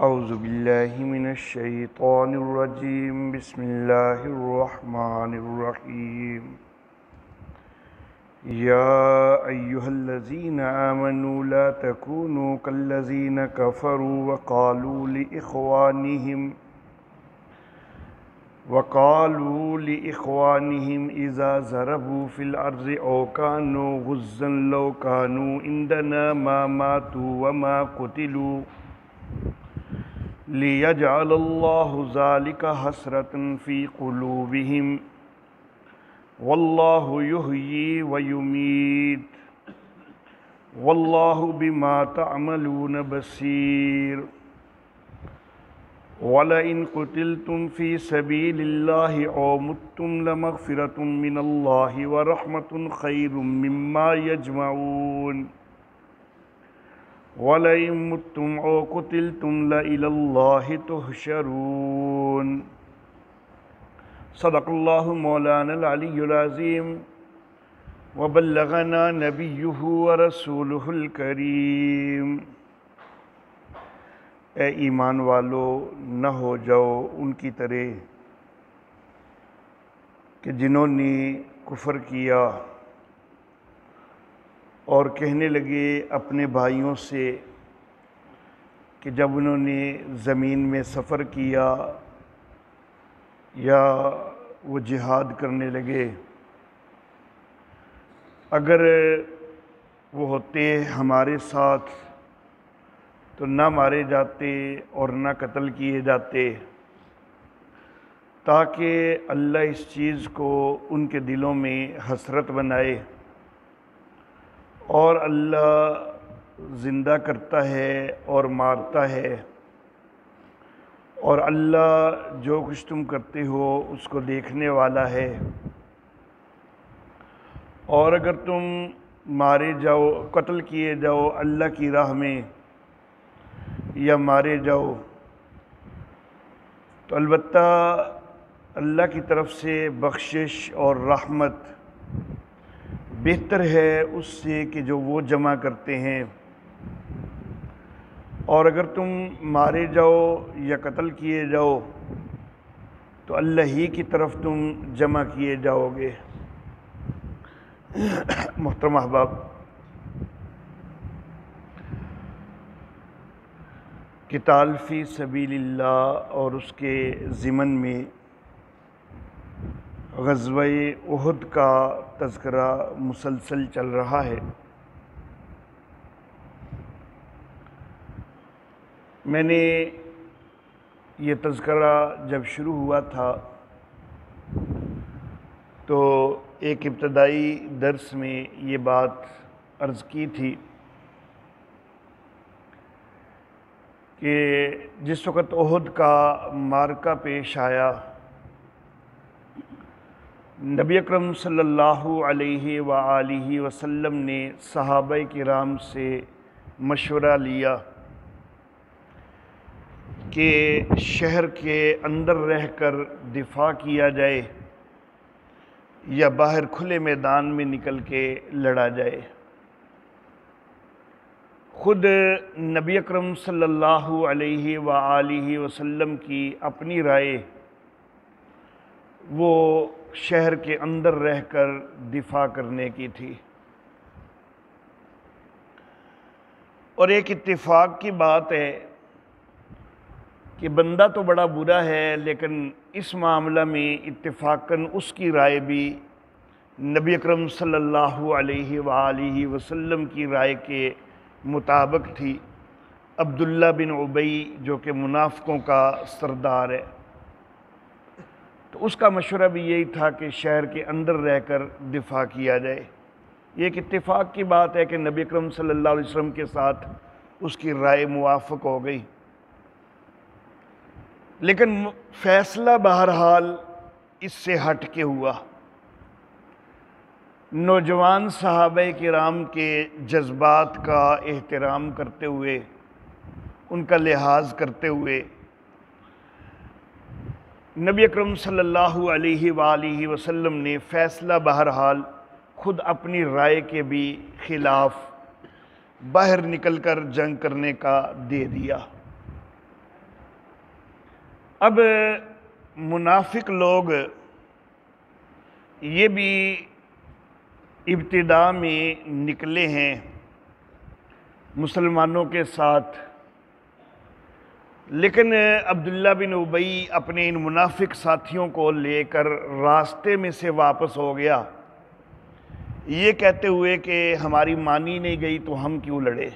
اعوذ باللہ من الشیطان الرجیم بسم اللہ الرحمن الرحیم یا ایہا الذین آمنوا لا تکونوا کالذین کفروا وقالوا لإخوانهم إذا ضربوا في الأرض أو كانوا غزا لو كانوا عندنا ما ماتوا وما قتلوا ليجعل الله ذلك حسرة في قلوبهم والله يحيي ويميت والله بما تعملون بصير وَلَئِن قُتِلْتُمْ فِي سَبِيلِ اللَّهِ أَوْ مُتُّمْ لَمَغْفِرَةٌ مِّنَ اللَّهِ وَرَحْمَةٌ خَيْرٌ مِّمَّا يَجْمَعُونَ وَلَئِن مُتُّمْ أَوْ قُتِلْتُمْ لَإِلَى اللَّهِ تُحْشَرُونَ صدق اللہ مولانا العلی العظیم وبلغنا نبیہ ورسولہ الکریم۔ اے ایمان والو، نہ ہو جاؤ ان کی طرح کہ جنہوں نے کفر کیا اور کہنے لگے اپنے بھائیوں سے کہ جب انہوں نے زمین میں سفر کیا یا وہ جہاد کرنے لگے، اگر وہ ہوتے ہمارے ساتھ تو نہ مارے جاتے اور نہ قتل کیے جاتے، تاکہ اللہ اس چیز کو ان کے دلوں میں حسرت بنائے۔ اور اللہ زندہ کرتا ہے اور مارتا ہے، اور اللہ جو کچھ تم کرتے ہو اس کو دیکھنے والا ہے۔ اور اگر تم مارے جاؤ، قتل کیے جاؤ اللہ کی راہ میں یا مارے جاؤ، تو البتہ اللہ کی طرف سے بخشش اور رحمت بہتر ہے اس سے کہ جو وہ جمع کرتے ہیں۔ اور اگر تم مارے جاؤ یا قتل کیے جاؤ تو اللہ ہی کی طرف تم جمع کیے جاؤ گے۔ محترم احباب، قتال فی سبیل اللہ اور اس کے ضمن میں غزوہ احد کا تذکرہ مسلسل چل رہا ہے۔ میں نے یہ تذکرہ جب شروع ہوا تھا تو ایک ابتدائی درس میں یہ بات عرض کی تھی کہ جس وقت احد کا معرکہ پیش آیا، نبی اکرم صلی اللہ علیہ وآلہ وسلم نے صحابہ کرام سے مشورہ لیا کہ شہر کے اندر رہ کر دفاع کیا جائے یا باہر کھلے میدان میں نکل کے لڑا جائے۔ خود نبی اکرم صلی اللہ علیہ وآلہ وسلم کی اپنی رائے وہ شہر کے اندر رہ کر دفاع کرنے کی تھی۔ اور ایک اتفاق کی بات ہے کہ بندہ تو بڑا برا ہے، لیکن اس معاملہ میں اتفاقاً اس کی رائے بھی نبی اکرم صلی اللہ علیہ وآلہ وسلم کی رائے کے مطابق تھی۔ عبداللہ بن ابی جو کہ منافقوں کا سردار ہے، تو اس کا مشورہ بھی یہی تھا کہ شہر کے اندر رہ کر دفاع کیا جائے۔ یہ ایک اتفاق کی بات ہے کہ نبی اکرم صلی اللہ علیہ وسلم کے ساتھ اس کی رائے موافق ہو گئی، لیکن فیصلہ بہرحال اس سے ہٹ کے ہوا۔ نوجوان صحابہ کرام کے جذبات کا احترام کرتے ہوئے، ان کا لحاظ کرتے ہوئے، نبی اکرم صلی اللہ علیہ وآلہ وسلم نے فیصلہ بہرحال خود اپنی رائے کے بھی خلاف باہر نکل کر جنگ کرنے کا دے دیا۔ اب منافق لوگ یہ بھی ابتدا میں نکلے ہیں مسلمانوں کے ساتھ، لیکن عبداللہ بن ابی اپنے ان منافق ساتھیوں کو لے کر راستے میں سے واپس ہو گیا، یہ کہتے ہوئے کہ ہماری مانی نہیں گئی تو ہم کیوں لڑے۔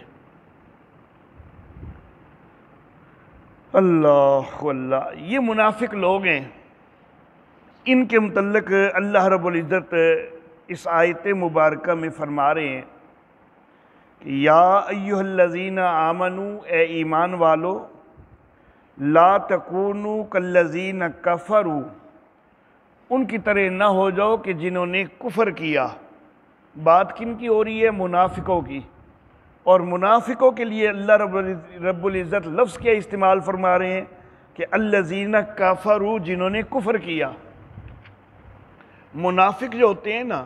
اللہ اللہ، یہ منافق لوگ ہیں۔ ان کے متعلق اللہ رب العزت اس آیت مبارکہ میں فرما رہے ہیں کہ یا ایھا الذین آمنوا، اے ایمان والو، لا تکونوا کالذین کفروا، ان کی طرح نہ ہو جاؤ کہ جنہوں نے کفر کیا۔ بات کن کی ہو رہی ہے؟ منافقوں کی۔ اور منافقوں کے لیے اللہ رب العزت لفظ کیا استعمال فرما رہے ہیں کہ الذین کفروا، جنہوں نے کفر کیا۔ منافق جو ہوتے ہیں نا،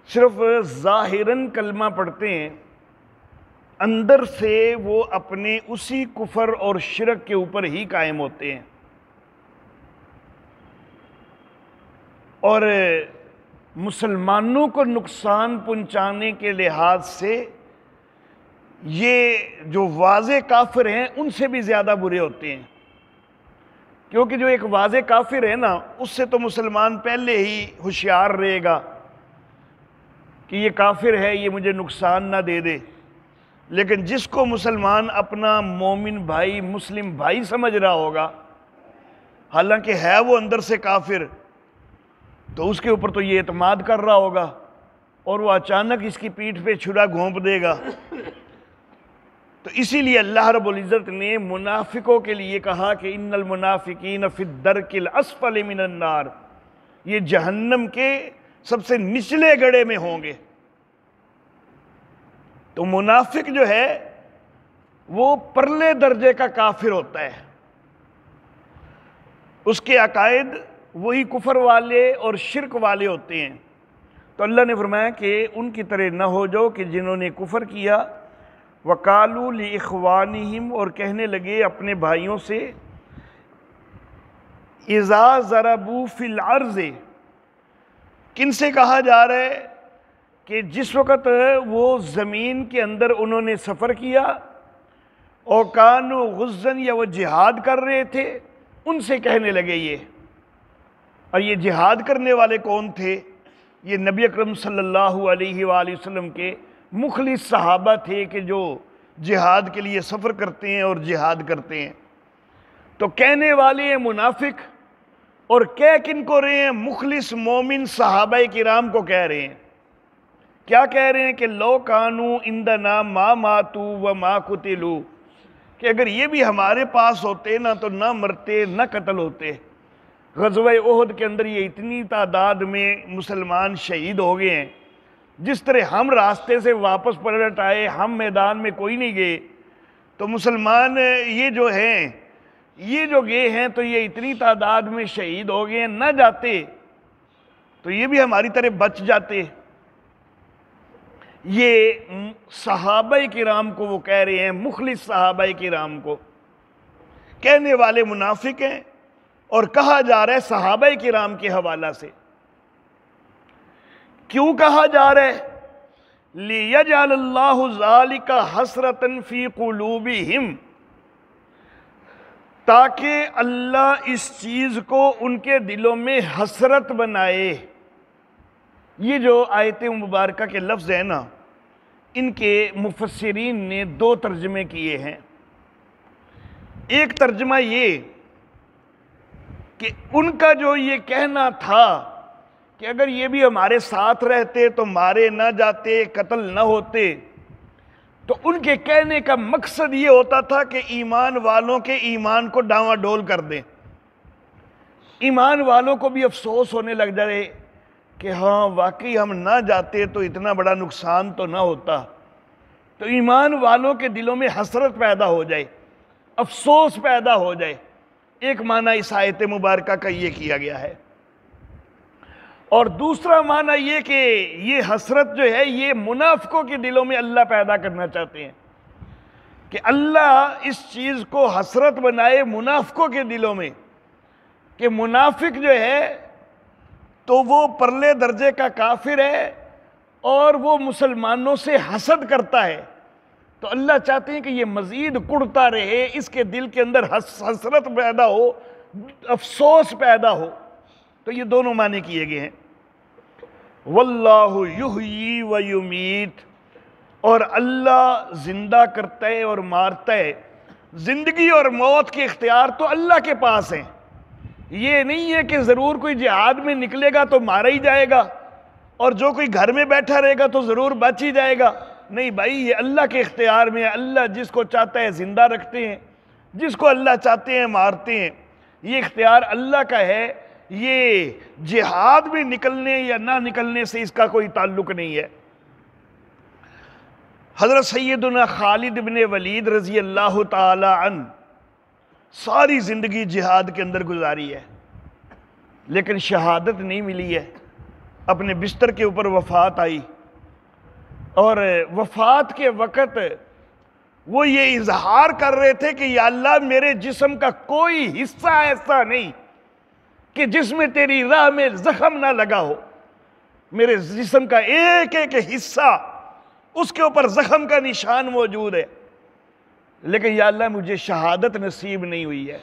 صرف ظاہراً کلمہ پڑھتے ہیں، اندر سے وہ اپنے اسی کفر اور شرک کے اوپر ہی قائم ہوتے ہیں، اور مسلمانوں کو نقصان پہنچانے کے لحاظ سے یہ جو واضح کافر ہیں ان سے بھی زیادہ برے ہوتے ہیں، کیونکہ جو ایک واضح کافر ہے نا، اس سے تو مسلمان پہلے ہی ہوشیار رہے گا کہ یہ کافر ہے، یہ مجھے نقصان نہ دے دے۔ لیکن جس کو مسلمان اپنا مومن بھائی، مسلم بھائی سمجھ رہا ہوگا، حالانکہ ہے وہ اندر سے کافر، تو اس کے اوپر تو یہ اعتماد کر رہا ہوگا، اور وہ اچانک اس کی پیٹھ پہ چھرا گھونپ دے گا۔ تو اسی لیے اللہ رب العزت نے منافقوں کے لیے کہا کہ ان المنافقین فی الدرک الاسفل من النار، یہ جہنم کے سب سے نچلے گڑھے میں ہوں گے۔ تو منافق جو ہے وہ پرلے درجے کا کافر ہوتا ہے، اس کے عقائد وہی کفر والے اور شرک والے ہوتے ہیں۔ تو اللہ نے فرمایا کہ ان کی طرح نہ ہو جاؤ کہ جنہوں نے کفر کیا، وَقَالُوا لِإِخْوَانِهِمْ، اور کہنے لگے اپنے بھائیوں سے، اِذَا ضَرَبُوا فِي الْأَرْضِ، کن سے کہا جا رہا ہے کہ جس وقت وہ زمین کے اندر انہوں نے سفر کیا، اور کانوا غزن، یا وہ جہاد کر رہے تھے، ان سے کہنے لگے یہ۔ اور یہ جہاد کرنے والے کون تھے؟ یہ نبی اکرم صلی اللہ علیہ وآلہ وسلم کے مخلص صحابہ تھے کہ جو جہاد کے لیے سفر کرتے ہیں اور جہاد کرتے ہیں۔ تو کہنے والے ہیں منافق، اور کہہ کن کو رہے ہیں؟ مخلص مومن صحابہ کرام کو کہہ رہے ہیں۔ کیا کہہ رہے ہیں؟ کہ لو کانوا عندنا ما ماتوا وما قتلوا، کہ اگر یہ بھی ہمارے پاس ہوتے نا تو نہ مرتے نہ قتل ہوتے۔ غزوہ احد کے اندر یہ اتنی تعداد میں مسلمان شہید ہو گئے ہیں، جس طرح ہم راستے سے واپس پلٹ آئے، ہم میدان میں کوئی نہیں گئے، تو مسلمان یہ جو ہیں، یہ جو گئے ہیں تو یہ اتنی تعداد میں شہید ہو گئے ہیں، نہ جاتے تو یہ بھی ہماری طرح بچ جاتے۔ یہ صحابہ کرام کو وہ کہہ رہے ہیں، مخلص صحابہ کرام کو۔ کہنے والے منافق ہیں، اور کہا جا رہا ہے صحابہ کرام کے حوالہ سے۔ کیوں کہا جا رہا ہے؟ لِيَجْعَلَ اللَّهُ ذَلِكَ حَسْرَةً فِي قُلُوبِهِمْ، تاکہ اللہ اس چیز کو ان کے دلوں میں حسرت بنائے۔ یہ جو آیت مبارکہ کے لفظ ہیں نا، ان کے مفسرین نے دو ترجمے کیے ہیں۔ ایک ترجمہ یہ کہ ان کا جو یہ کہنا تھا کہ اگر یہ بھی ہمارے ساتھ رہتے تو مارے نہ جاتے، قتل نہ ہوتے، تو ان کے کہنے کا مقصد یہ ہوتا تھا کہ ایمان والوں کے ایمان کو ڈاواں ڈول کر دیں، ایمان والوں کو بھی افسوس ہونے لگ جائے کہ ہاں واقعی ہم نہ جاتے تو اتنا بڑا نقصان تو نہ ہوتا، تو ایمان والوں کے دلوں میں حسرت پیدا ہو جائے، افسوس پیدا ہو جائے۔ ایک معنی اس آیت مبارکہ کا یہ کیا گیا ہے، اور دوسرا معنی یہ کہ یہ حسرت جو ہے یہ منافقوں کے دلوں میں اللہ پیدا کرنا چاہتے ہیں کہ اللہ اس چیز کو حسرت بنائے منافقوں کے دلوں میں کہ منافق جو ہے تو وہ پرلے درجے کا کافر ہے اور وہ مسلمانوں سے حسد کرتا ہے، تو اللہ چاہتے ہیں کہ یہ مزید کڑتا رہے، اس کے دل کے اندر حسرت پیدا ہو، افسوس پیدا ہو۔ تو یہ دونوں معنی کیے گئے ہیں۔ واللہ یحیی و یمیت، اور اللہ زندہ کرتا ہے اور مارتا ہے۔ زندگی اور موت کے اختیار تو اللہ کے پاس ہیں۔ یہ نہیں ہے کہ ضرور کوئی جہاد میں نکلے گا تو مارا ہی جائے گا، اور جو کوئی گھر میں بیٹھا رہے گا تو ضرور بچ ہی جائے گا۔ نہیں بھائی، یہ اللہ کے اختیار میں ہے۔ اللہ جس کو چاہتا ہے زندہ رکھتے ہیں، جس کو اللہ چاہتے ہیں مارتے ہیں۔ یہ اختیار اللہ کا ہے، یہ جہاد میں نکلنے یا نہ نکلنے سے اس کا کوئی تعلق نہیں ہے۔ حضرت سیدنا خالد بن ولید رضی اللہ تعالی عنہ ساری زندگی جہاد کے اندر گزاری ہے، لیکن شہادت نہیں ملی ہے۔ اپنے بستر کے اوپر وفات آئی، اور وفات کے وقت وہ یہ اظہار کر رہے تھے کہ یا اللہ میرے جسم کا کوئی حصہ ایسا نہیں کہ جس میں تیری راہ میں زخم نہ لگا ہو۔ میرے جسم کا ایک ایک حصہ اس کے اوپر زخم کا نشان موجود ہے، لیکن یا اللہ مجھے شہادت نصیب نہیں ہوئی ہے۔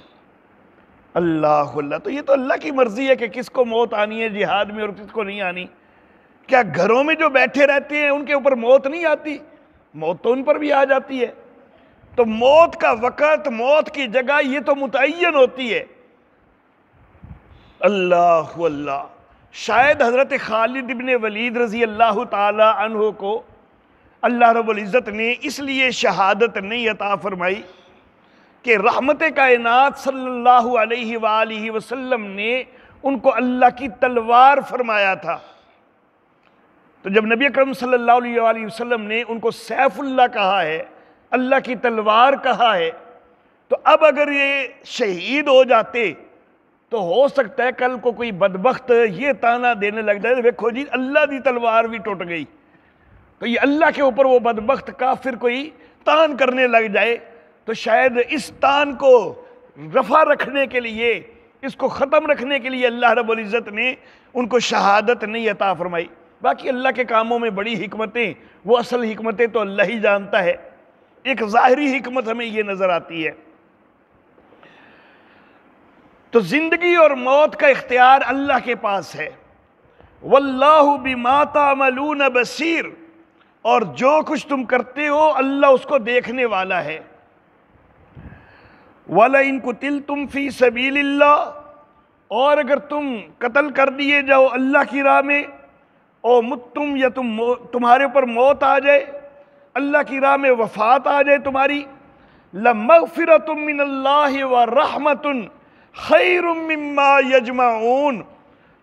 اللہ اللہ، تو یہ تو اللہ کی مرضی ہے کہ کس کو موت آنی ہے جہاد میں اور کس کو نہیں آنی۔ کیا گھروں میں جو بیٹھے رہتے ہیں ان کے اوپر موت نہیں آتی؟ موت تو ان پر بھی آ جاتی ہے۔ تو موت کا وقت، موت کی جگہ یہ تو متعین ہوتی ہے۔ اللہ اللہ، شاید حضرت خالد بن ولید رضی اللہ تعالی عنہ کو اللہ رب العزت نے اس لیے شہادت نہیں عطا فرمائی کہ رحمت کائنات صلی اللہ علیہ وآلہ وسلم نے ان کو اللہ کی تلوار فرمایا تھا۔ تو جب نبی اکرم صلی اللہ علیہ وآلہ وسلم نے ان کو سیف اللہ کہا ہے، اللہ کی تلوار کہا ہے، تو اب اگر یہ شہید ہو جاتے تو ہو سکتا ہے کل کو کوئی بدبخت یہ تانا دینے لگ جائے، دیکھو جی اللہ دی تلوار بھی ٹوٹ گئی، تو یہ اللہ کے اوپر وہ بدبخت کافر کوئی تان کرنے لگ جائے، تو شاید اس تان کو رفع رکھنے کے لیے، اس کو ختم رکھنے کے لیے اللہ رب العزت نے ان کو شہادت نہیں عطا فرمائی۔ باقی اللہ کے کاموں میں بڑی حکمتیں، وہ اصل حکمتیں تو اللہ ہی جانتا ہے۔ ایک ظاہری حکمت ہمیں یہ نظر آتی ہے۔ تو زندگی اور موت کا اختیار اللہ کے پاس ہے۔ واللہ بما تعملون بصیر، اور جو کچھ تم کرتے ہو اللہ اس کو دیکھنے والا ہے۔ وَلَئِن قُتِلْتُمْ فِي سَبِيلِ اللَّهِ، اور اگر تم قتل کر دیے جاؤ اللہ کی راہ میں، او متم، یا تمہارے اوپر موت آ جائے، اللہ کی راہ میں وفات آ جائے تمہاری، لَمَغْفِرَةٌ مِّنَ اللَّهِ وَرَحْمَةٌ خَيْرٌ مِّمَّا يَجْمَعُونَ،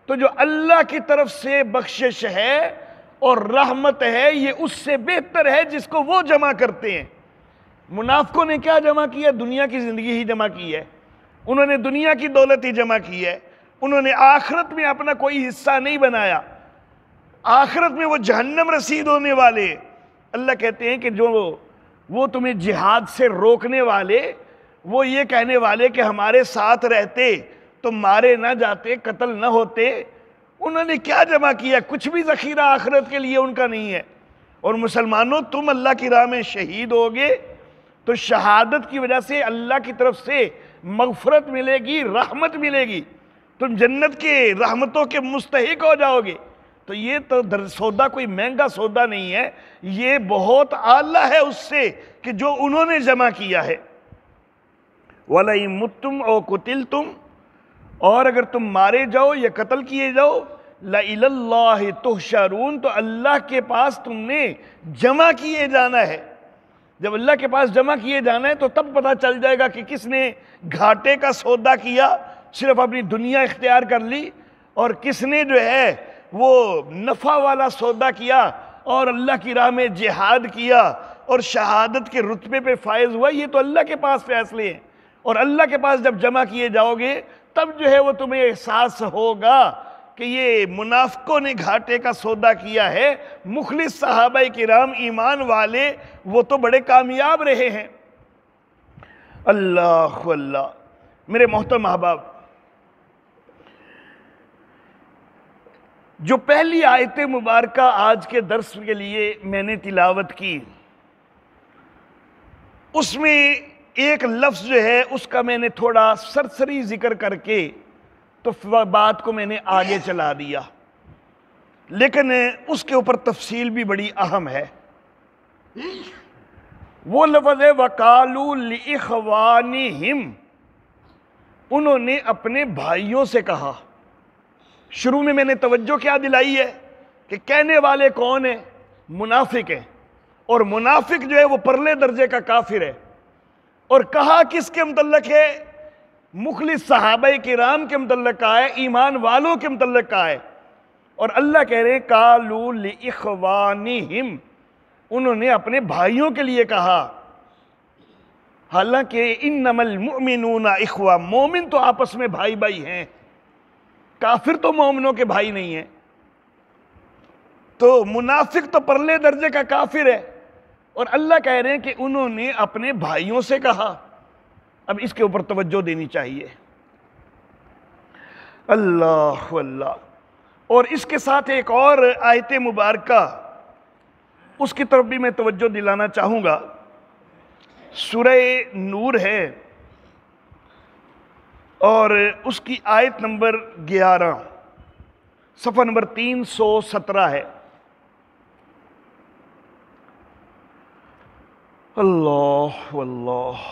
تو جو اللہ کی طرف سے بخشش ہے اور رحمت ہے، یہ اس سے بہتر ہے جس کو وہ جمع کرتے ہیں۔ منافقوں نے کیا جمع کیا؟ دنیا کی زندگی ہی جمع کی ہے، انہوں نے دنیا کی دولت ہی جمع کی ہے، انہوں نے آخرت میں اپنا کوئی حصہ نہیں بنایا۔ آخرت میں وہ جہنم رسید ہونے والے۔ اللہ کہتے ہیں کہ جو وہ تمہیں جہاد سے روکنے والے، وہ یہ کہنے والے کہ ہمارے ساتھ رہتے تو مارے نہ جاتے، قتل نہ ہوتے، انہوں نے کیا جمع کیا؟ کچھ بھی ذخیرہ آخرت کے لیے ان کا نہیں ہے۔ اور مسلمانوں، تم اللہ کی راہ میں شہید ہوگے تو شہادت کی وجہ سے اللہ کی طرف سے مغفرت ملے گی، رحمت ملے گی، تم جنت کے رحمتوں کے مستحق ہو جاؤ گے۔ تو یہ تو سودا کوئی مہنگا سودا نہیں ہے، یہ بہت اعلیٰ ہے اس سے کہ جو انہوں نے جمع کیا ہے۔ وَلَئِن مُتُّمْ أَوْ قُتِلْتُمْ، اور اگر تم مارے جاؤ یا قتل کیے جاؤ، لَإِلَى اللَّهِ تُحْشَرُونَ، تو اللہ کے پاس تم نے جمع کیے جانا ہے۔ جب اللہ کے پاس جمع کیے جانا ہے تو تب پتہ چل جائے گا کہ کس نے گھاٹے کا سودا کیا، صرف اپنی دنیا اختیار کر لی، اور کس نے جو ہے وہ نفع والا سودا کیا اور اللہ کی راہ میں جہاد کیا اور شہادت کے رتبے پہ فائز ہوا۔ یہ تو اللہ کے پاس فیصلے ہیں، اور اللہ کے پاس جب جمع کیے جاؤ گے تب جو ہے وہ تمہیں احساس ہوگا کہ یہ منافقوں نے گھاٹے کا سودا کیا ہے، مخلص صحابہ کرام ایمان والے وہ تو بڑے کامیاب رہے ہیں۔ اللہ اللہ۔ میرے محترم احباب، جو پہلی آیت مبارکہ آج کے درس کے لیے میں نے تلاوت کی، اس میں ایک لفظ جو ہے اس کا میں نے تھوڑا سرسری ذکر کر کے تو بات کو میں نے آگے چلا دیا، لیکن اس کے اوپر تفصیل بھی بڑی اہم ہے۔ وہ لفظ ہے وَقَالُوا لِإِخْوَانِهِمْ، انہوں نے اپنے بھائیوں سے کہا۔ شروع میں نے توجہ کیا دلائی ہے کہ کہنے والے کون ہیں؟ منافق ہیں، اور منافق جو ہے وہ پرلے درجے کا کافر ہے۔ اور کہا کس کے متعلق ہے؟ مخلص صحابہ کرام کے متعلق کہا ہے، ایمان والوں کے متعلق کہا ہے۔ اور اللہ کہہ رہے ہیں قَالُوا لِإِخْوَانِهِمْ، انہوں نے اپنے بھائیوں کے لیے کہا۔ حالانکہ انما المؤمنون اخوہ، مومن تو آپس میں بھائی بھائی ہیں، کافر تو مومنوں کے بھائی نہیں ہیں۔ تو منافق تو پرلے درجے کا کافر ہے، اور اللہ کہہ رہے ہیں کہ انہوں نے اپنے بھائیوں سے کہا۔ اب اس کے اوپر توجہ دینی چاہیے۔ اللہ اللہ۔ اور اس کے ساتھ ایک اور آیت مبارکہ، اس کی طرف بھی میں توجہ دلانا چاہوں گا۔ سورہ نور ہے اور اس کی آیت نمبر 11، صفحہ نمبر 317 ہے۔ اللہ واللہ۔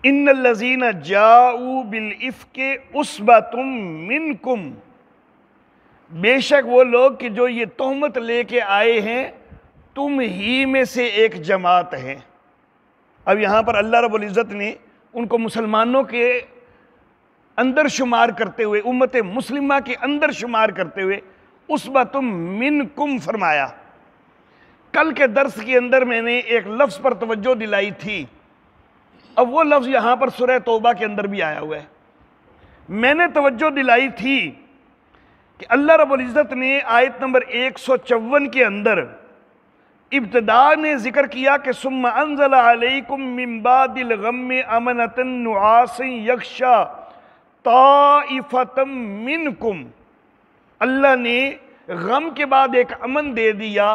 ان الذین جاؤوا بالافک عصبۃ منکم، بے شک وہ لوگ کہ جو یہ تہمت لے کے آئے ہیں تم ہی میں سے ایک جماعت ہیں۔ اب یہاں پر اللہ رب العزت نے ان کو مسلمانوں کے اندر شمار کرتے ہوئے، امت مسلمہ کے اندر شمار کرتے ہوئے عصبۃ منکم فرمایا۔ کل کے درس کے اندر میں نے ایک لفظ پر توجہ دلائی تھی، اب وہ لفظ یہاں پر سورہ توبہ کے اندر بھی آیا ہوا ہے۔ میں نے توجہ دلائی تھی کہ اللہ رب العزت نے آیت نمبر 154 کے اندر ابتدا نے ذکر کیا کہ ثم انزل علیکم من بعد الغم امنۃ نعاسا یغشی طائفۃ منکم، اللہ نے غم کے بعد ایک امن دے دیا۔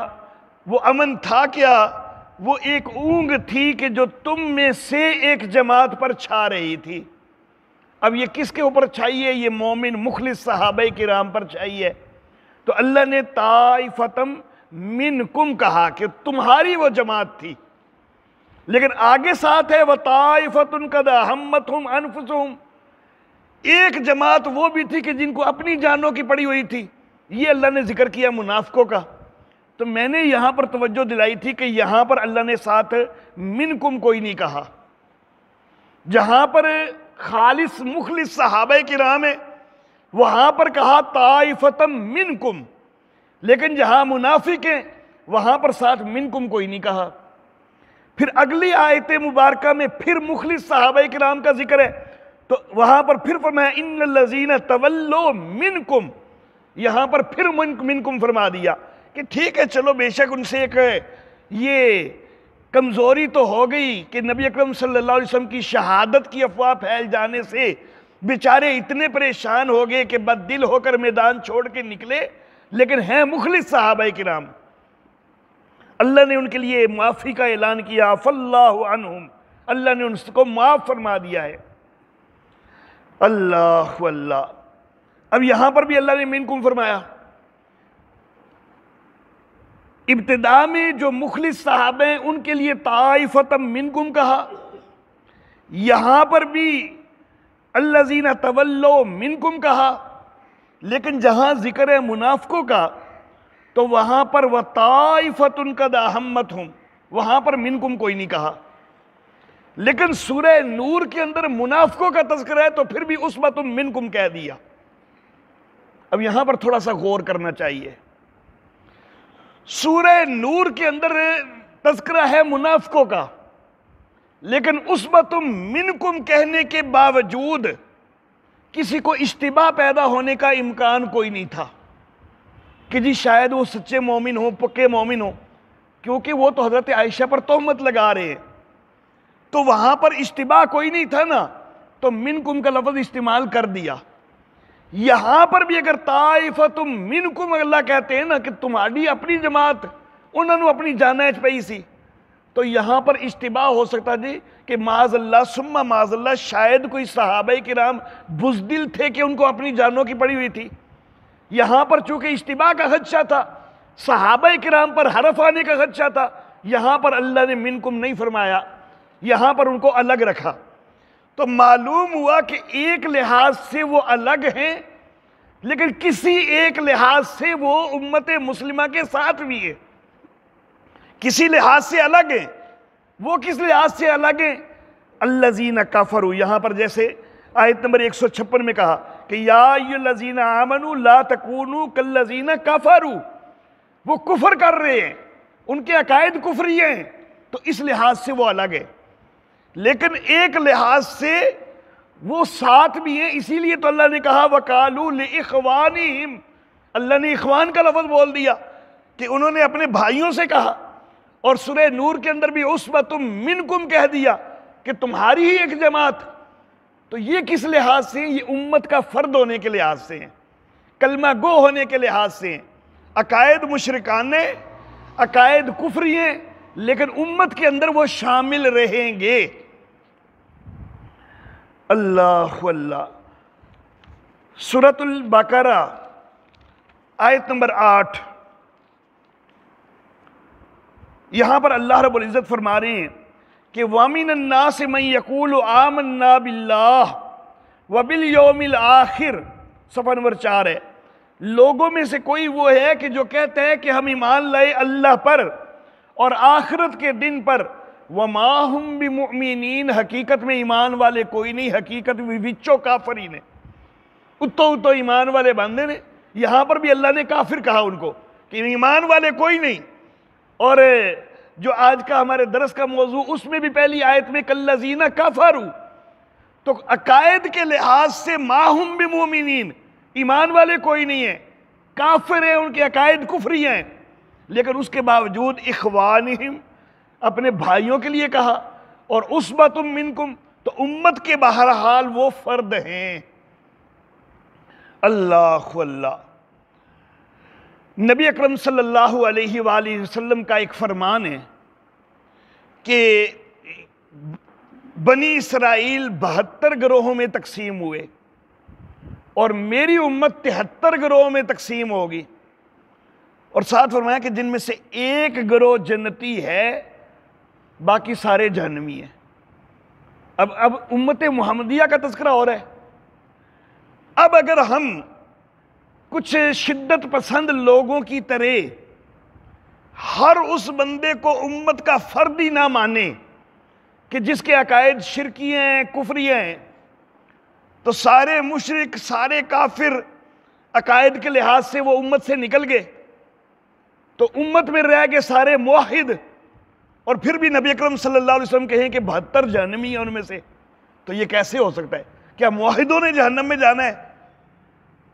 وہ امن تھا کیا؟ وہ ایک اونگ تھی کہ جو تم میں سے ایک جماعت پر چھا رہی تھی۔ اب یہ کس کے اوپر چھائی ہے؟ یہ مومن مخلص صحابہ کرام پر چھائی ہے۔ تو اللہ نے طائفتم منکم کہا کہ تمہاری وہ جماعت تھی، لیکن آگے ساتھ ہے وَطَائِفَةٌ قَدْ أَهَمَّتْهُمْ أَنفُسُهُمْ، ایک جماعت وہ بھی تھی کہ جن کو اپنی جانوں کی پڑی ہوئی تھی۔ یہ اللہ نے ذکر کیا منافقوں کا۔ تو میں نے یہاں پر توجہ دلائی تھی کہ یہاں پر اللہ نے ساتھ منکم کوئی نہیں کہا۔ جہاں پر خالص مخلص صحابہ کرام ہیں وہاں پر کہا طائفتم منکم، لیکن جہاں منافق ہیں وہاں پر ساتھ منکم کوئی نہیں کہا۔ پھر اگلی آیت مبارکہ میں پھر مخلص صحابہ کرام کا ذکر ہے، تو وہاں پر پھر فرمایا ان الذین تولوا منکم، یہاں پر پھر منکم فرما دیا کہ ٹھیک ہے چلو بے شک ان سے ایک یہ کمزوری تو ہو گئی کہ نبی اکرم صلی اللہ علیہ وسلم کی شہادت کی افواہ پھیل جانے سے بیچارے اتنے پریشان ہو گئے کہ بد دل ہو کر میدان چھوڑ کے نکلے، لیکن ہیں مخلص صحابہ کرام۔ اللہ نے ان کے لیے معافی کا اعلان کیا، فاللہ عنہم، اللہ نے ان کو معاف فرما دیا ہے۔ اللہ واللہ۔ اب یہاں پر بھی اللہ نے منکم فرمایا۔ ابتدا میں جو مخلص صحابہ ہیں ان کے لیے طائفتم منکم کہا، یہاں پر بھی الذین تولوا منکم کہا، لیکن جہاں ذکر ہے منافقوں کا تو وہاں پر وطائفۃ قد اہمتہم، وہاں پر منکم کوئی نہیں کہا۔ لیکن سورہ نور کے اندر منافقوں کا تذکرہ ہے تو پھر بھی عصبۃ منکم کہہ دیا۔ اب یہاں پر تھوڑا سا غور کرنا چاہیے۔ سورہ نور کے اندر تذکرہ ہے منافقوں کا، لیکن عصبۃ منکم کہنے کے باوجود کسی کو اشتباہ پیدا ہونے کا امکان کوئی نہیں تھا کہ جی شاید وہ سچے مومن ہوں، پکے مومن ہوں۔ کیونکہ وہ تو حضرت عائشہ پر تہمت لگا رہے ہیں، تو وہاں پر اشتباہ کوئی نہیں تھا نا، تو منکم کا لفظ استعمال کر دیا۔ یہاں پر بھی اگر طائفۃ منکم اللہ کہتے ہیں نا کہ تمہاری اپنی جماعت انہوں نے اپنی جانا پئی سی، تو یہاں پر اشتباہ ہو سکتا جی کہ معاذ اللہ ثم معاذ اللہ شاید کوئی صحابہ کرام بزدل تھے کہ ان کو اپنی جانوں کی پڑی ہوئی تھی۔ یہاں پر چونکہ اشتباہ کا خدشہ تھا، صحابہ کرام پر حرف آنے کا خدشہ تھا، یہاں پر اللہ نے منکم نہیں فرمایا، یہاں پر ان کو الگ رکھا۔ تو معلوم ہوا کہ ایک لحاظ سے وہ الگ ہیں، لیکن کسی ایک لحاظ سے وہ امت مسلمہ کے ساتھ بھی ہے، کسی لحاظ سے الگ ہیں۔ وہ کس لحاظ سے الگ ہیں؟ الذین کفروا، یہاں پر جیسے آیت نمبر 156 میں کہا کہ یا ایھا الذین آمنوا لا تکونوا کالذین کفروا، وہ کفر کر رہے ہیں، ان کے عقائد کفری ہیں، تو اس لحاظ سے وہ الگ ہے۔ لیکن ایک لحاظ سے وہ ساتھ بھی ہیں، اسی لیے تو اللہ نے کہا وَقَالُوا لِإِخْوَانِهِمْ، اللہ نے اخوان کا لفظ بول دیا کہ انہوں نے اپنے بھائیوں سے کہا، اور سورہ نور کے اندر بھی عُصْبَةٌ مِّنْكُمْ کہہ دیا کہ تمہاری ہی ایک جماعت۔ تو یہ کس لحاظ سے؟ یہ امت کا فرد ہونے کے لحاظ سے ہیں، کلمہ گو ہونے کے لحاظ سے ہیں، عقائد مشرکانے، عقائد کفری ہیں، لیکن امت کے اندر وہ شامل رہیں گے۔ اللہ اللہ۔ سورۃ البقرہ آیت نمبر 8، یہاں پر اللہ رب العزت فرما رہے ہیں کہ وَمِنَ النَّاسِ مَن يَقُولُ آمَنَّا بِاللَّهِ وَبِالْيَوْمِ الْآخِرِ، صفحہ نمبر 4 ہے۔ لوگوں میں سے کوئی وہ ہے کہ جو کہتا ہے کہ ہم ایمان لائے اللہ پر اور آخرت کے دن پر، وَمَا هُمْ بِمُؤْمِنِينَ، حقیقت میں ایمان والے کوئی نہیں، حقیقت میں وچوں کافری نے، اتو ایمان والے باندھے نے۔ یہاں پر بھی اللہ نے کافر کہا ان کو کہ ایمان والے کوئی نہیں۔ اور جو آج کا ہمارے درس کا موضوع، اس میں بھی پہلی آیت میں کالذین کفروا، تو عقائد کے لحاظ سے ما ہم بمؤمنین، ایمان والے کوئی نہیں ہیں، کافر ہیں، ان کے عقائد کفری ہیں، لیکن اس کے باوجود اخوانہم، اپنے بھائیوں کے لیے کہا، اور عصبۃ منکم، تو امت کے بہرحال وہ فرد ہیں۔ اللہ اللہ۔ نبی اکرم صلی اللہ علیہ وآلہ وسلم کا ایک فرمان ہے کہ بنی اسرائیل 72 گروہوں میں تقسیم ہوئے اور میری امت 73 گروہوں میں تقسیم ہوگی، اور ساتھ فرمایا کہ جن میں سے ایک گروہ جنتی ہے، باقی سارے جہنمی ہیں۔ اب امت محمدیہ کا تذکرہ ہو رہا ہے۔ اب اگر ہم کچھ شدت پسند لوگوں کی طرح ہر اس بندے کو امت کا فرد ہی نہ مانے کہ جس کے عقائد شرکی ہیں، کفری ہیں، تو سارے مشرک، سارے کافر عقائد کے لحاظ سے وہ امت سے نکل گئے، تو امت میں رہ گئے سارے موحد، اور پھر بھی نبی اکرم صلی اللہ علیہ وسلم کہیں کہ 72 جہنمی ہیں ان میں سے، تو یہ کیسے ہو سکتا ہے؟ کیا موحدوں نے جہنم میں جانا ہے؟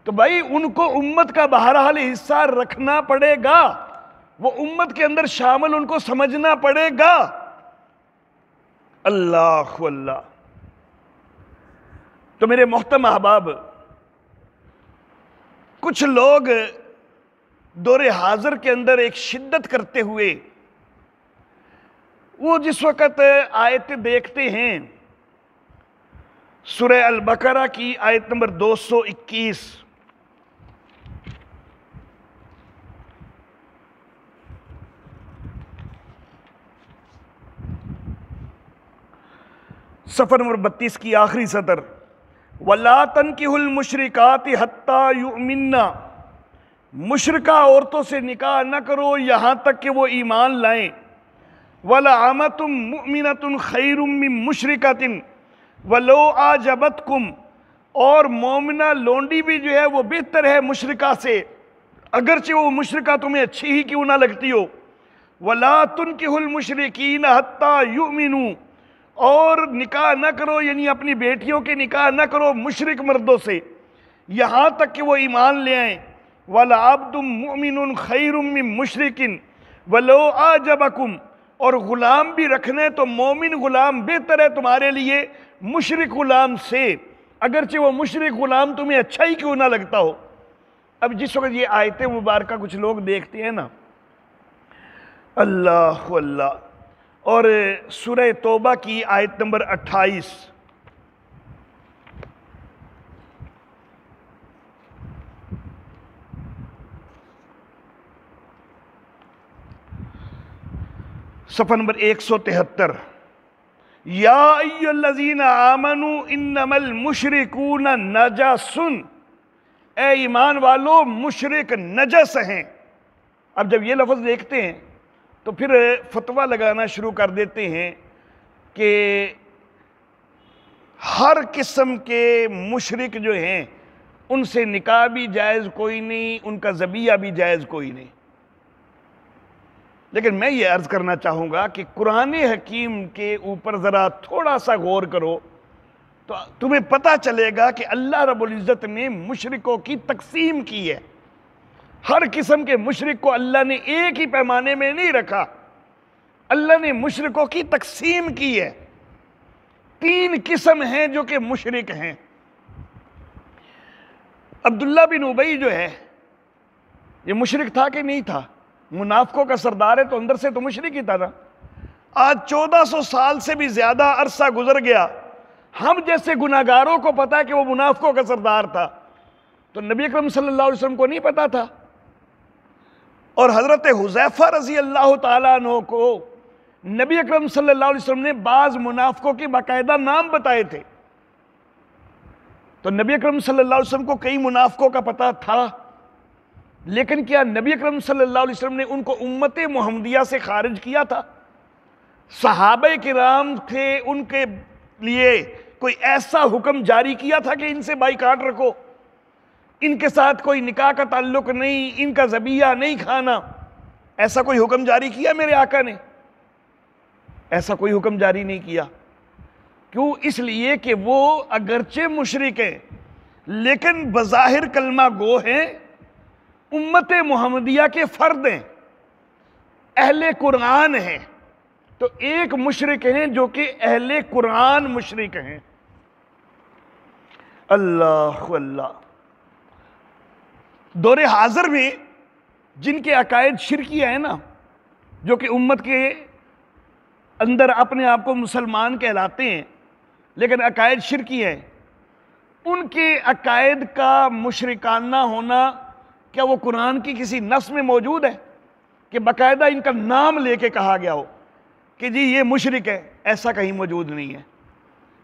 تو بھائی ان کو امت کا بہرحال حصہ رکھنا پڑے گا، وہ امت کے اندر شامل ان کو سمجھنا پڑے گا۔ اللہ اللہ۔ تو میرے محترم احباب، کچھ لوگ دور حاضر کے اندر ایک شدت کرتے ہوئے، وہ جس وقت آیتیں دیکھتے ہیں سورہ البقرہ کی آیت نمبر 221، صفحہ نمبر 32 کی آخری سطر، وَلَا تَنْكِحُوا الْمُشْرِكَاتِ حَتَّى يُؤْمِنَّ، مشرکہ عورتوں سے نکاح نہ کرو یہاں تک کہ وہ ایمان لائیں، وَلَعَمَةٌ مُؤْمِنَةٌ خَيْرٌ مِّن مُشْرِكَةٍ وَلَوْ أَعْجَبَتْكُمْ، اور مومنہ لونڈی بھی جو ہے وہ بہتر ہے مشرکہ سے، اگرچہ وہ مشرکہ تمہیں اچھی ہی کیوں نہ لگتی ہو۔ وَلَا تُنْكِحُوا الْمُشْرِكِينَ حَتَّى يُؤْمِنُوا، اور نکاح نہ کرو، یعنی اپنی بیٹیوں کے نکاح نہ کرو مشرک مردوں سے یہاں تک کہ وہ ایمان لے آئیں۔ وَلَعَبْدٌ مُؤْمِنٌ خَيْرٌ مِّن مُشْرِكٍ وَلَوْ أَعْجَبَكُمْ، اور غلام بھی رکھنے تو مومن غلام بہتر ہے تمہارے لیے مشرک غلام سے، اگرچہ وہ مشرک غلام تمہیں اچھا ہی کیوں نہ لگتا ہو۔ اب جس وقت یہ آیت مبارکہ کچھ لوگ دیکھتے ہیں نا، اللہ اللہ، اور سورہ توبہ کی آیت نمبر 28، صفحہ نمبر 173، یا ایھا الذین آمنوا انما المشرکون نجس، اے ایمان والو مشرک نجس ہیں۔ اب جب یہ لفظ دیکھتے ہیں تو پھر فتویٰ لگانا شروع کر دیتے ہیں کہ ہر قسم کے مشرک جو ہیں ان سے نکاح بھی جائز کوئی نہیں، ان کا ذبیحہ بھی جائز کوئی نہیں۔ لیکن میں یہ عرض کرنا چاہوں گا کہ قرآن حکیم کے اوپر ذرا تھوڑا سا غور کرو تو تمہیں پتہ چلے گا کہ اللہ رب العزت نے مشرکوں کی تقسیم کی ہے۔ ہر قسم کے مشرک کو اللہ نے ایک ہی پیمانے میں نہیں رکھا، اللہ نے مشرکوں کی تقسیم کی ہے۔ 3 قسم ہیں جو کہ مشرک ہیں۔ عبداللہ بن ابی جو ہے یہ مشرک تھا کہ نہیں تھا؟ منافقوں کا سردار ہے تو اندر سے تو مشرک ہی تھا نا۔ آج 1400 سال سے بھی زیادہ عرصہ گزر گیا، ہم جیسے گناہگاروں کو پتا ہے کہ وہ منافقوں کا سردار تھا، تو نبی اکرم صلی اللہ علیہ وسلم کو نہیں پتا تھا؟ اور حضرت حذیفہ رضی اللہ تعالیٰ عنہ کو نبی اکرم صلی اللہ علیہ وسلم نے بعض منافقوں کے باقاعدہ نام بتائے تھے، تو نبی اکرم صلی اللہ علیہ وسلم کو کئی منافقوں کا پتہ تھا، لیکن کیا نبی اکرم صلی اللہ علیہ وسلم نے ان کو امت محمدیہ سے خارج کیا تھا؟ صحابہ کرام تھے، ان کے لیے کوئی ایسا حکم جاری کیا تھا کہ ان سے بائیکاٹ رکھو، ان کے ساتھ کوئی نکاح کا تعلق نہیں، ان کا ذبیحہ نہیں کھانا، ایسا کوئی حکم جاری کیا میرے آقا نے؟ ایسا کوئی حکم جاری نہیں کیا۔ کیوں؟ اس لیے کہ وہ اگرچہ مشرک ہیں لیکن بظاہر کلمہ گو ہیں، امت محمدیہ کے فرد ہیں، اہل قرآن ہیں۔ تو ایک مشرک ہیں جو کہ اہل قرآن مشرک ہیں۔ اللہ اللہ، دور حاضر میں جن کے عقائد شرکیہ ہیں نا، جو کہ امت کے اندر اپنے آپ کو مسلمان کہلاتے ہیں لیکن عقائد شرکی ہیں، ان کے عقائد کا مشرکانہ ہونا کیا وہ قرآن کی کسی نص میں موجود ہے کہ باقاعدہ ان کا نام لے کے کہا گیا ہو کہ جی یہ مشرک ہے؟ ایسا کہیں موجود نہیں ہے۔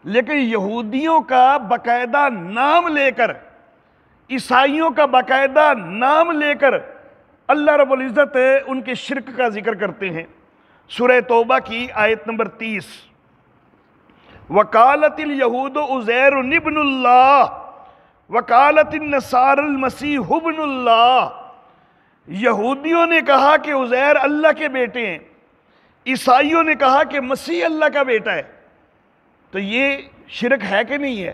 لیکن یہودیوں کا باقاعدہ نام لے کر، عیسائیوں کا باقاعدہ نام لے کر اللہ رب العزت ان کے شرک کا ذکر کرتے ہیں۔ سورہ توبہ کی آیت نمبر 30، وَقَالَتِ الْيَهُودُ عُزَيْرٌ ابْنُ اللَّهِ وَقَالَتِ النَّصَارَى الْمَسِيحُ ابْنُ اللَّهِ، یہودیوں نے کہا کہ عزیر اللہ کے بیٹے ہیں، عیسائیوں نے کہا کہ مسیح اللہ کا بیٹا ہے۔ تو یہ شرک ہے کہ نہیں ہے؟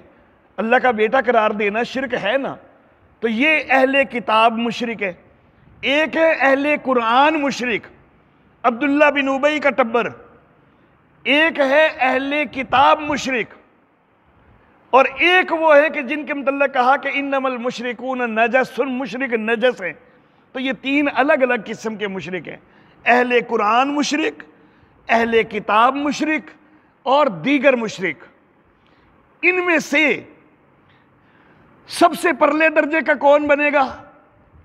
اللہ کا بیٹا قرار دینا شرک ہے نا؟ تو یہ اہل کتاب مشرک ہے۔ ایک ہے اہل قرآن مشرک، عبداللہ بن ابی کا ٹبر، ایک ہے اہل کتاب مشرک، اور ایک وہ ہے کہ جن کے متعلق کہا کہ انما المشرکون نجس، مشرک نجس ہیں۔ تو یہ 3 الگ الگ قسم کے مشرک ہیں، اہل قرآن مشرک، اہل کتاب مشرک اور دیگر مشرک۔ ان میں سے سب سے پرلے درجے کا کون بنے گا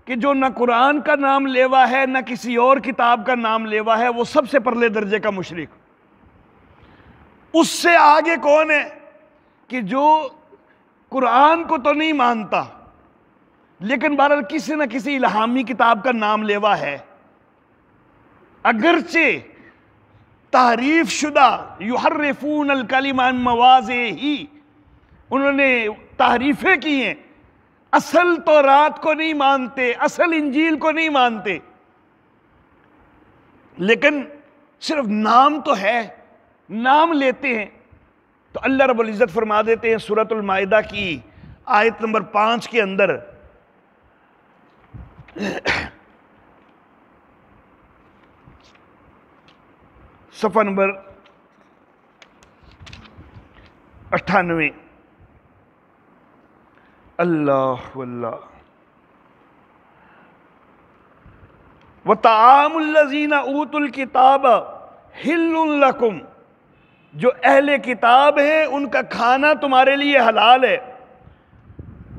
کہ جو نہ قرآن کا نام لیوا ہے نہ کسی اور کتاب کا نام لیوا ہے؟ وہ سب سے پرلے درجے کا مشرک۔ اس سے آگے کون ہے کہ جو قرآن کو تو نہیں مانتا لیکن بہرحال کسی نہ کسی الہامی کتاب کا نام لیوا ہے، اگرچہ تحریف شدہ، یحرفون الکلم عن مواضعہ، انہوں نے تحریفیں کی ہیں، اصل تورات کو نہیں مانتے، اصل انجیل کو نہیں مانتے، لیکن صرف نام تو ہے، نام لیتے ہیں۔ تو اللہ رب العزت فرما دیتے ہیں سورۃ المائدہ کی آیت نمبر 5 کے اندر، صفحہ نمبر 98۔ اللہ واللہ۔ وَطَعَامُ الَّذِينَ أُوتُوا الْكِتَابَ حِلٌّ لَكُمْ، جو اہل کتاب ہیں ان کا کھانا تمہارے لیے حلال ہے۔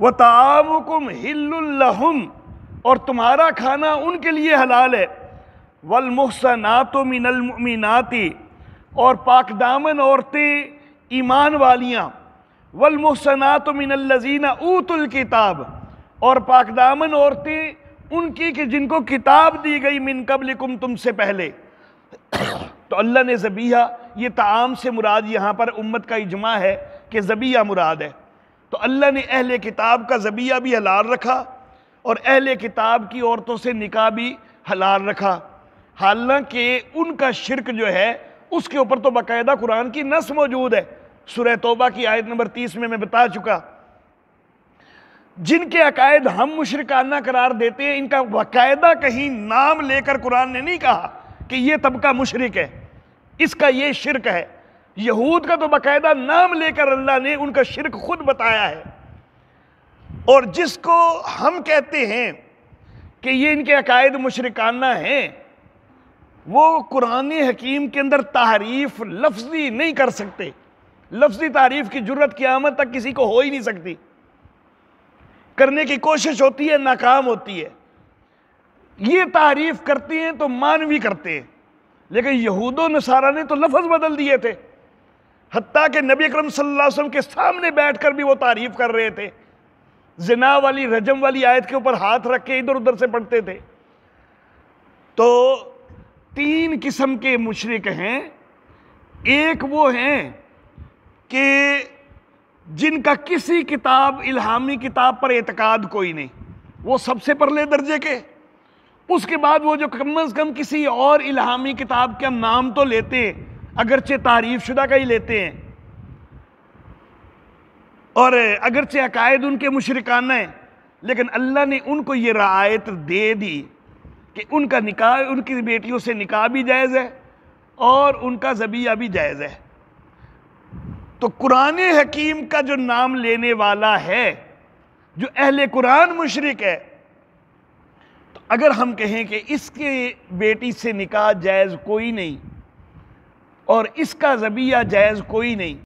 وَطَعَامُكُمْ حِلٌّ لَهُمْ، اور تمہارا کھانا ان کے لیے حلال ہے۔ وَالْمُحْصَنَاتُ مِنَ الْمُؤْمِنَاتِ، اور پاک دامن عورتیں ایمان والیاں۔ وَالْمُحْصَنَاتُ مِنَ الَّذِينَ أُوتُوا الْكِتَابَ، اور پاک دامن عورتیں ان کی کہ جن کو کتاب دی گئی من قبلکم، تم سے پہلے۔ تو اللہ نے ذبیحہ، یہ طعام سے مراد یہاں پر امت کا اجماع ہے کہ ذبیحہ مراد ہے۔ تو اللہ نے اہل کتاب کا ذبیحہ بھی حلال رکھا اور اہل کتاب کی عورتوں سے نکاح بھی حلال رکھا، حالانکہ ان کا شرک جو ہے اس کے اوپر تو باقاعدہ قرآن کی نص موجود ہے۔ سورہ توبہ کی آیت نمبر 30 میں بتا چکا، جن کے عقائد ہم مشرکانہ قرار دیتے ہیں ان کا باقاعدہ کہیں نام لے کر قرآن نے نہیں کہا کہ یہ طبقہ مشرک ہے، اس کا یہ شرک ہے۔ یہود کا تو باقاعدہ نام لے کر اللہ نے ان کا شرک خود بتایا ہے۔ اور جس کو ہم کہتے ہیں کہ یہ ان کے عقائد مشرکانہ ہیں، وہ قرآن حکیم کے اندر تحریف لفظی نہیں کر سکتے۔ لفظی تعریف کی جرت قیامت تک کسی کو ہو ہی نہیں سکتی، کرنے کی کوشش ہوتی ہے، ناکام ہوتی ہے۔ یہ تعریف کرتے ہیں تو مانوی کرتے ہیں، لیکن یہود و نصارہ نے تو لفظ بدل دیے تھے، حتیٰ کہ نبی اکرم صلی اللہ علیہ وسلم کے سامنے بیٹھ کر بھی وہ تعریف کر رہے تھے، زنا والی رجم والی آیت کے اوپر ہاتھ رکھ کے ادھر ادھر سے پڑھتے تھے۔ تو 3 قسم کے مشرک ہیں۔ ایک وہ ہیں کہ جن کا کسی کتاب، الہامی کتاب پر اعتقاد کوئی نہیں، وہ سب سے پرلے درجے کے۔ اس کے بعد وہ جو کم از کم کسی اور الہامی کتاب کا نام تو لیتے ہیں، اگرچہ تعریف شدہ کا ہی لیتے ہیں، اور اگرچہ عقائد ان کے مشرکانہ ہیں، لیکن اللہ نے ان کو یہ رعایت دے دی کہ ان کا نکاح، ان کی بیٹیوں سے نکاح بھی جائز ہے اور ان کا ذبیحہ بھی جائز ہے۔ تو قرآن حکیم کا جو نام لینے والا ہے، جو اہل قرآن مشرک ہے، تو اگر ہم کہیں کہ اس کے بیٹی سے نکاح جائز کوئی نہیں اور اس کا ذبیحہ جائز کوئی نہیں،